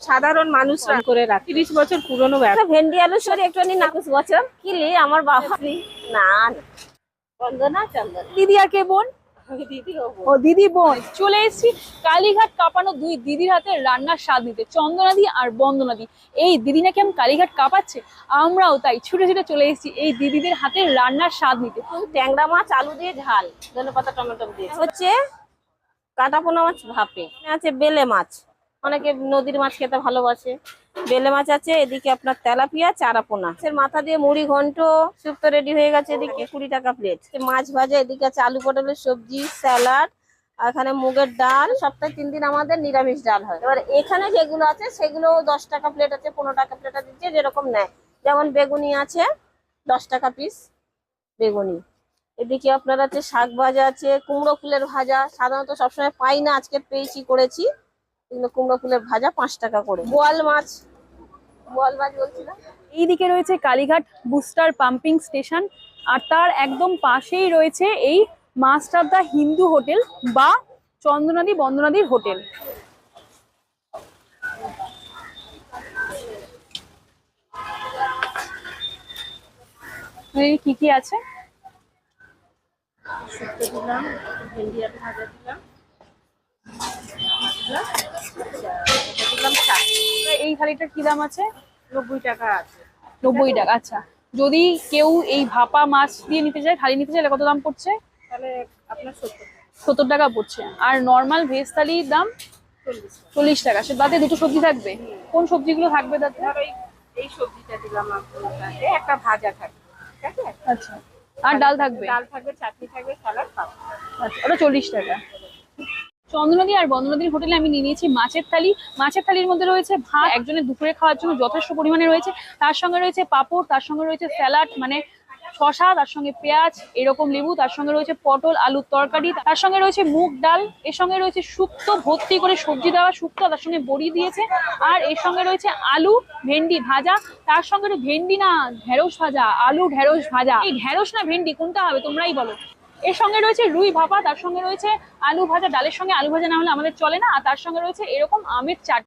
সাধারণ মানুষরা করে রাখে 30 বছর পুরনো ব্যবসা। ভেন্ডি আলু সরি একটুখানি 21 বছর কিলি আমার বাবা না বন্দনা চন্দন দিদি আর কে বোন? দিদি ও দিদি বোন। চলে এসেছি কালীঘাট কাঁপানো দুই দিদির হাতে রান্নার স্বাদ নিতে, চন্দনাদি আর বন্দনাদি। এই দিদি নাকি আমি কালীঘাট কাঁপাচ্ছে, আমরাও তাই ছুটে ছুটে চলে এসেছি এই দিদিদের হাতে রান্নার স্বাদ নিতে। ট্যাংরা মাছ আলু দিয়ে ঝাল ধনেপাতা টমেটো দিয়ে হচ্ছে কাটা পোনা মাছ ভাপে আছে বেলে মাছ, অনেকে নদীর মাছ খেতে ভালোবাসে। বেলে মাছ আছে, এদিকে আপনার তেলাপিয়া চারা পোনা মাথা দিয়ে মুড়ি ঘন্ট স্যুপ তো রেডি হয়ে গেছে, এদিকে 20 টাকা প্লেট। মাছ ভাজা, এদিকে আছে আলু পটলের সবজি স্যালাড, আর এখানে মুগের ডাল। সপ্তাহে 3 দিন আমাদের নিরামিষ ডাল হয়। এবার এখানে যেগুলো আছে সেগুলো 10 টাকা প্লেট আছে, 15 টাকা প্লেট দিচ্ছে যেরকম নেয়। যেমন বেগুনি আছে 10 টাকা পিস বেগুনি। এদিকে আপনার আছে শাক ভাজা আছে, কুমড়ো ফুলের ভাজা, সাধারণত সবসময় পাই না, আজকে পেয়েছি করেছি। এগুলো কুমড়ো ফুলের ভাজা 5 টাকা করে। বোয়াল মাছ বলছিলাম। এইদিকে রয়েছে কালীঘাট বুস্টার পাম্পিং স্টেশন, আর তার একদম পাশেই রয়েছে এই মাস্টার দা হিন্দু হোটেল বা চন্দনাদি বন্দনাদির হোটেল। কি কি আছে? শুক্তো দিলাম, ভেন্ডি আলু ভাজা দিলাম, দিলাম শাক। এই থালিটার কি দাম আছে? 90 টাকা আছে। 90 টাকা। আচ্ছা, যদি কেউ এই ভাপা মাছ দিয়ে নিতে চায়, থালি নিতে চাইলে কত দাম পড়ছে? তাহলে আপনার 70 টাকা পড়ছে। আর নর্মাল ভেজ থালির দাম 40 টাকা। সে তাতে দুটো সবজি থাকবে। কোন সবজিগুলো থাকবে তাতে? ধরো এই সবজিটা দিলাম আপনার, একটা ভাজা থাকবে, ঠিক আছে? আচ্ছা, আর ডাল থাকবে? ডাল থাকবে, চাটনি থাকবে, স্যালাড পাবো। আচ্ছা, ওটা 40 টাকা। চন্দ্রনদী আর বন্দনদীর হোটেলে আমি নিয়ে নিয়েছি মাছের থালি। মাছের থালির মধ্যে রয়েছে ভাত, একজনের দুপুরে খাওয়ার জন্য যথেষ্ট পরিমাণে রয়েছে। তার সঙ্গে রয়েছে পাঁপড়, তার সঙ্গে রয়েছে স্যালাড মানে শশা, তার সঙ্গে পেঁয়াজ, এরকম লেবু, তার সঙ্গে রয়েছে পটল আলুর তরকারি, তার সঙ্গে রয়েছে মুগ ডাল, এর সঙ্গে রয়েছে শুক্তো ভর্তি করে সবজি দেওয়া শুক্তো, তার সঙ্গে বড়ি দিয়েছে, আর এর সঙ্গে রয়েছে আলু ভেন্ডি ভাজা, তার সঙ্গে ভেন্ডি না ঢেঁড়স ভাজা, আলু ঢেঁড়স ভাজা। এই ঢেঁড়স না ভেন্ডি কোনটা হবে তোমরাই বলো। এর সঙ্গে রয়েছে রুই ভাপা, তার সঙ্গে রয়েছে আলু ভাজা, ডালের সঙ্গে আলু ভাজা না হলে আমাদের চলে না, আর তার সঙ্গে রয়েছে এরকম আমের চাটনি।